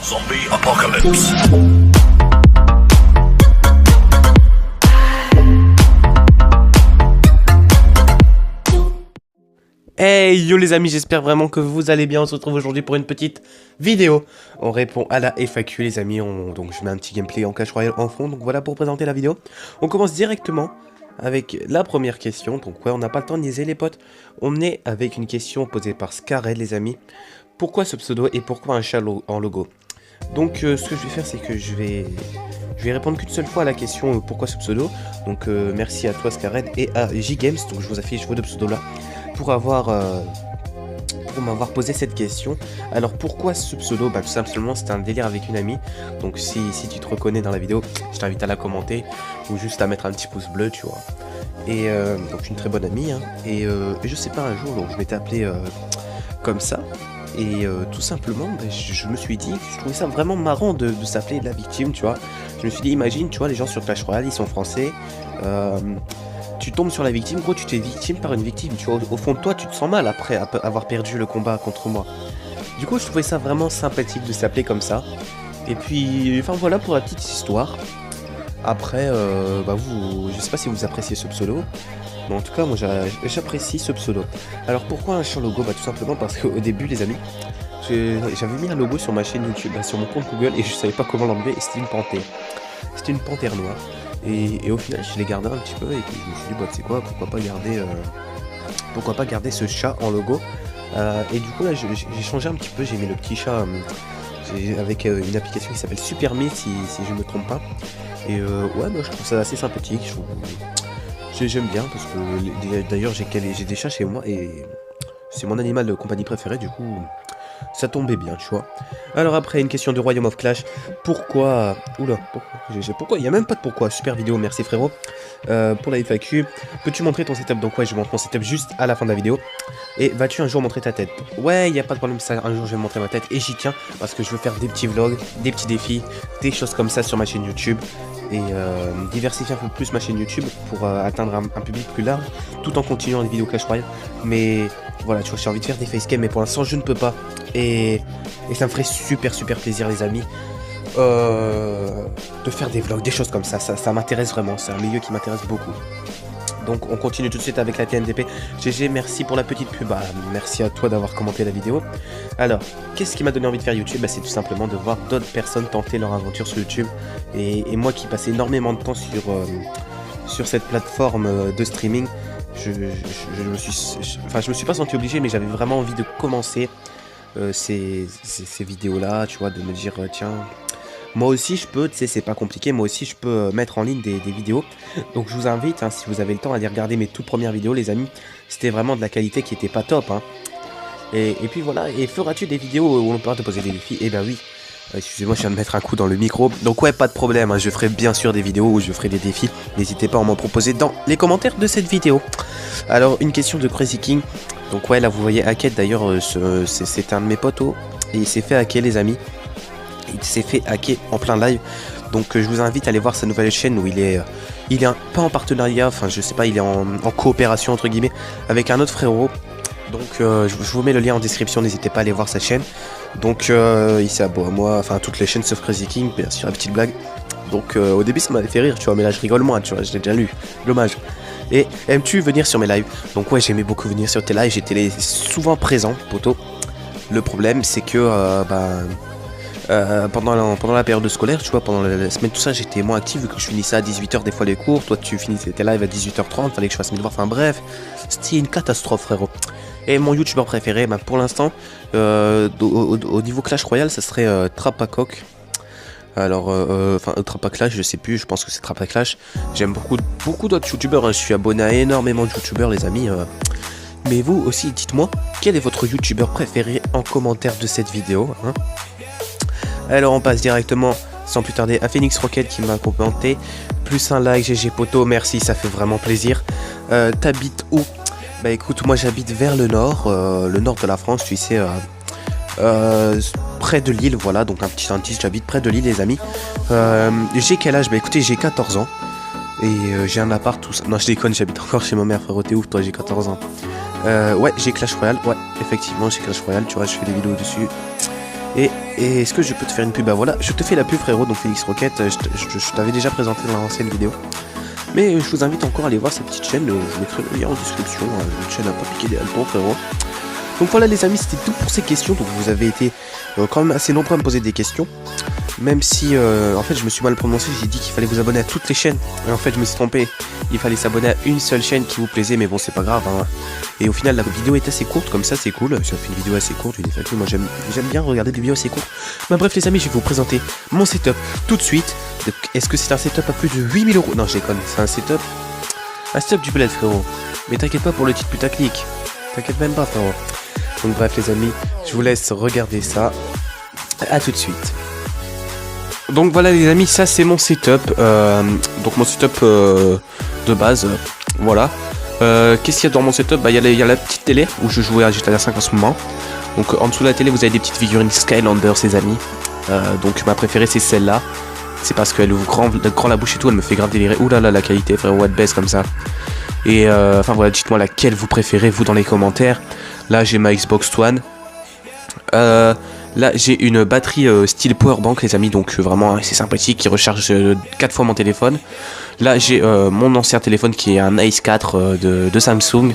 Zombie Apocalypse. Hey yo les amis, j'espère vraiment que vous allez bien. On se retrouve aujourd'hui pour une petite vidéo. On répond à la FAQ les amis. Donc je mets un petit gameplay en Clash Royale en fond. Donc voilà pour présenter la vidéo. On commence directement avec la première question. Donc ouais, on n'a pas le temps de niaiser les potes. On est avec une question posée par Scared les amis. Pourquoi ce pseudo et pourquoi un chat en logo? Donc ce que je vais faire, c'est que je vais répondre qu'une seule fois à la question pourquoi ce pseudo. Donc merci à toi Scared et à J-Games. Donc je vous affiche vos deux pseudos là pour m'avoir posé cette question. Alors pourquoi ce pseudo? Bah tout simplement c'était un délire avec une amie. Donc si tu te reconnais dans la vidéo, je t'invite à la commenter ou juste à mettre un petit pouce bleu, tu vois. Et donc une très bonne amie hein. Et je sais pas, un jour donc, je m'étais appelé comme ça. Et tout simplement, bah, je me suis dit, je trouvais ça vraiment marrant de s'appeler la victime, tu vois. Je me suis dit, imagine, tu vois, les gens sur Clash Royale, ils sont français. Tu tombes sur la victime, gros, tu t'es victime par une victime, tu vois. Au fond de toi, tu te sens mal après avoir perdu le combat contre moi. Du coup, je trouvais ça vraiment sympathique de s'appeler comme ça. Et puis, enfin voilà pour la petite histoire. Après, bah je sais pas si vous appréciez ce pseudo. Mais en tout cas, moi j'apprécie ce pseudo. Alors pourquoi un champ logo? Bah tout simplement parce qu'au début, les amis, j'avais mis un logo sur ma chaîne YouTube, sur mon compte Google, et je savais pas comment l'enlever, et c'était une panthère. C'était une panthère noire. Et au final, je l'ai gardé un petit peu, et puis je me suis dit, bah tu sais quoi, pourquoi pas garder ce chat en logo. Et du coup là, j'ai changé un petit peu, j'ai mis le petit chat avec une application qui s'appelle SuperMe, si je me trompe pas. Et ouais, bah, je trouve ça assez sympathique. J'aime bien parce que d'ailleurs j'ai des chats chez moi et c'est mon animal de compagnie préféré, du coup ça tombait bien, tu vois. Alors après, une question de Royaume of Clash. Pourquoi? Oula, pourquoi? Il n'y a même pas de pourquoi. Super vidéo, merci frérot. Pour la FAQ, peux-tu montrer ton setup? Donc ouais, je montre mon setup juste à la fin de la vidéo. Et vas-tu un jour montrer ta tête? Ouais, il n'y a pas de problème, ça, un jour je vais montrer ma tête. Et j'y tiens, parce que je veux faire des petits vlogs, des petits défis, des choses comme ça sur ma chaîne YouTube. Et diversifier un peu plus ma chaîne YouTube pour atteindre un public plus large, tout en continuant les vidéos Clash Royale. Mais voilà, tu vois, j'ai envie de faire des facecam, mais pour l'instant je ne peux pas. Et ça me ferait super plaisir les amis, de faire des vlogs, des choses comme ça. Ça m'intéresse vraiment, c'est un milieu qui m'intéresse beaucoup. Donc on continue tout de suite avec la TNDP. GG, merci pour la petite pub. Bah, merci à toi d'avoir commenté la vidéo. Alors, qu'est-ce qui m'a donné envie de faire YouTube? Bah, c'est tout simplement de voir d'autres personnes tenter leur aventure sur YouTube. Et moi qui passe énormément de temps sur cette plateforme de streaming, je me suis pas senti obligé, mais j'avais vraiment envie de commencer ces vidéos-là, tu vois, de me dire, tiens... Moi aussi je peux, tu sais, c'est pas compliqué, moi aussi je peux mettre en ligne des vidéos. Donc je vous invite, hein, si vous avez le temps, à aller regarder mes toutes premières vidéos les amis. C'était vraiment de la qualité qui était pas top hein. Et puis voilà, et feras-tu des vidéos où on pourra te poser des défis? Eh ben oui. Excusez-moi, je viens de mettre un coup dans le micro. Donc ouais, pas de problème, hein, je ferai bien sûr des vidéos où je ferai des défis. N'hésitez pas à m'en proposer dans les commentaires de cette vidéo. Alors une question de Crazy King. Donc ouais, là vous voyez Hackett d'ailleurs, c'est un de mes potos. Et il s'est fait hacker les amis. Il s'est fait hacker en plein live. Donc je vous invite à aller voir sa nouvelle chaîne où il est pas en partenariat, enfin je sais pas, il est en coopération entre guillemets avec un autre frérot. Donc je vous mets le lien en description, n'hésitez pas à aller voir sa chaîne. Donc il s'est abonné à moi, enfin toutes les chaînes sauf Crazy King, bien sûr la petite blague. Donc au début ça m'avait fait rire, tu vois, mais là je rigole moins, tu vois, je l'ai déjà lu, dommage. Et aimes-tu venir sur mes lives? Donc ouais, j'aimais beaucoup venir sur tes lives, j'étais souvent présent, poto. Le problème c'est que pendant la période scolaire, tu vois, pendant la semaine, tout ça, j'étais moins actif vu que je finissais à 18 h des fois les cours. Toi, tu finissais tes lives à 18 h 30, fallait que je fasse mes devoirs. Enfin bref, c'était une catastrophe, frérot. Et mon youtubeur préféré, bah, pour l'instant, au niveau Clash Royale, ça serait Trappacock. Alors, enfin, Trappa-Clash, je sais plus, je pense que c'est Trappa-Clash. J'aime beaucoup d'autres youtubeurs, hein. Je suis abonné à énormément de youtubeurs, les amis. Mais vous aussi, dites-moi, quel est votre youtubeur préféré en commentaire de cette vidéo hein? Alors on passe directement, sans plus tarder, à Phoenix Rocket qui m'a commenté. Plus un like, GG poto, merci, ça fait vraiment plaisir. T'habites où? Bah écoute, moi j'habite vers le nord de la France, tu sais, près de Lille, voilà, donc un petit indice, j'habite près de Lille les amis. J'ai quel âge? Bah écoutez, j'ai 14 ans. Et j'ai un appart, tout ça. Non, je déconne, j'habite encore chez ma mère, frérot, t'es ouf, toi, j'ai 14 ans. Ouais, j'ai Clash Royale, ouais, effectivement, j'ai Clash Royale, tu vois, je fais des vidéos dessus. Et est-ce que je peux te faire une pub? Bah voilà, je te fais la pub frérot, donc Félix Rocket, je t'avais déjà présenté dans l'ancienne vidéo. Mais je vous invite encore à aller voir cette petite chaîne, je mettrai le lien en description, une chaîne à pas piquer des hannetons frérot. Donc voilà les amis, c'était tout pour ces questions, donc vous avez été quand même assez nombreux à me poser des questions. Même si en fait je me suis mal prononcé, j'ai dit qu'il fallait vous abonner à toutes les chaînes. Et en fait je me suis trompé, il fallait s'abonner à une seule chaîne qui vous plaisait, mais bon c'est pas grave hein. Et au final la vidéo est assez courte, comme ça c'est cool. Ça fait une vidéo assez courte, une FAQ, moi j'aime bien regarder des vidéos assez courtes. Mais bref les amis, je vais vous présenter mon setup tout de suite. Est-ce que c'est un setup à plus de 8000 €? Non je déconne, c'est un setup du bled frérot. Mais t'inquiète pas pour le titre putaclic, t'inquiète même pas frérot. Donc bref les amis, je vous laisse regarder ça. À tout de suite. Donc voilà les amis, ça c'est mon setup. Donc mon setup de base. Voilà. Qu'est-ce qu'il y a dans mon setup? Bah il y a la petite télé où je jouais à GTA 5 en ce moment. Donc en dessous de la télé vous avez des petites figurines Skylanders les amis. Donc ma préférée c'est celle-là. C'est parce qu'elle ouvre grand la bouche et tout, elle me fait grave délirer. Ouh là là la qualité frérot, what best comme ça. Et enfin voilà, dites-moi laquelle vous préférez vous dans les commentaires. Là j'ai ma Xbox One. Là j'ai une batterie style powerbank les amis, donc vraiment c'est sympathique, qui recharge 4 fois mon téléphone. Là j'ai mon ancien téléphone qui est un Ace 4 de Samsung.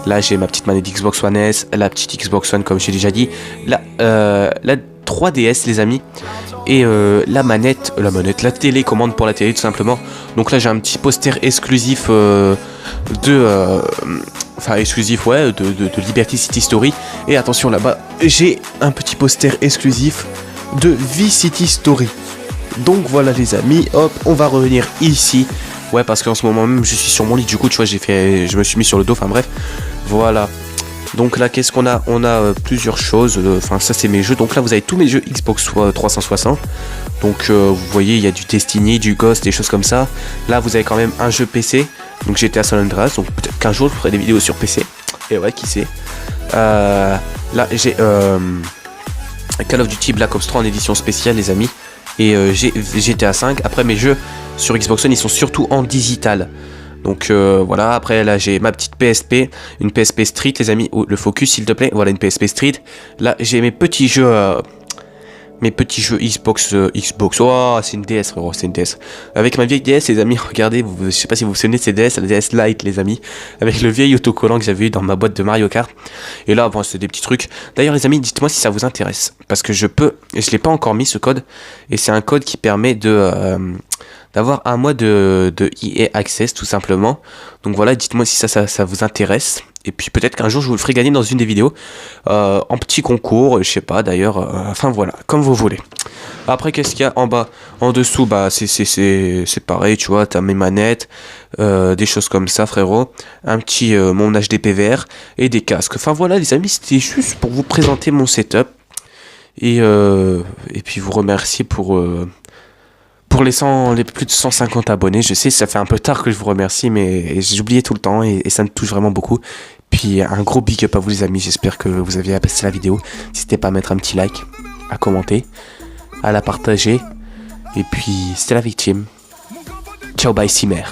Là j'ai ma petite manette Xbox One S, la petite Xbox One comme j'ai déjà dit. Là la 3DS les amis. Et la télécommande pour la télé tout simplement. Donc là j'ai un petit poster exclusif exclusif ouais de Liberty City Story. Et attention là-bas j'ai un petit poster exclusif de Vice City Story. Donc voilà les amis, hop on va revenir ici. Ouais parce qu'en ce moment même je suis sur mon lit, du coup tu vois je me suis mis sur le dos, enfin bref. Voilà. Donc là qu'est-ce qu'on a? On a plusieurs choses, enfin ça c'est mes jeux. Donc là vous avez tous mes jeux Xbox 360. Donc vous voyez il y a du Destiny, du Ghost, des choses comme ça. Là vous avez quand même un jeu PC. Donc GTA San Andreas, donc peut-être qu'un jour je ferai des vidéos sur PC. Et ouais qui sait. Là j'ai Call of Duty Black Ops 3 en édition spéciale les amis. Et j'ai GTA 5. Après mes jeux sur Xbox One ils sont surtout en digital. Donc voilà, après là j'ai ma petite PSP, une PSP Street les amis, oh, le focus s'il te plaît, voilà une PSP Street. Là j'ai mes petits jeux Xbox, oh c'est une DS frérot, c'est une DS. Avec ma vieille DS les amis, regardez, je sais pas si vous vous souvenez de ces DS, la DS Lite les amis, avec le vieil autocollant que j'avais eu dans ma boîte de Mario Kart. Et là bon c'est des petits trucs. D'ailleurs les amis, dites-moi si ça vous intéresse, parce que je l'ai pas encore mis ce code, et c'est un code qui permet d'avoir un mois de EA Access tout simplement. Donc voilà, dites-moi si ça vous intéresse. Et puis peut-être qu'un jour je vous le ferai gagner dans une des vidéos. En petit concours, je sais pas d'ailleurs. Enfin voilà, comme vous voulez. Après qu'est-ce qu'il y a en bas? En dessous, bah c'est pareil, tu vois, t'as mes manettes, des choses comme ça frérot. Un petit mon HDP VR et des casques. Enfin voilà les amis, c'était juste pour vous présenter mon setup. Et puis vous remercier pour les plus de 150 abonnés. Je sais, ça fait un peu tard que je vous remercie, mais j'ai oublié tout le temps et ça me touche vraiment beaucoup. Puis un gros big up à vous les amis, j'espère que vous avez apprécié la vidéo. N'hésitez pas à mettre un petit like, à commenter, à la partager. Et puis c'était la victime. Ciao bye Cimer.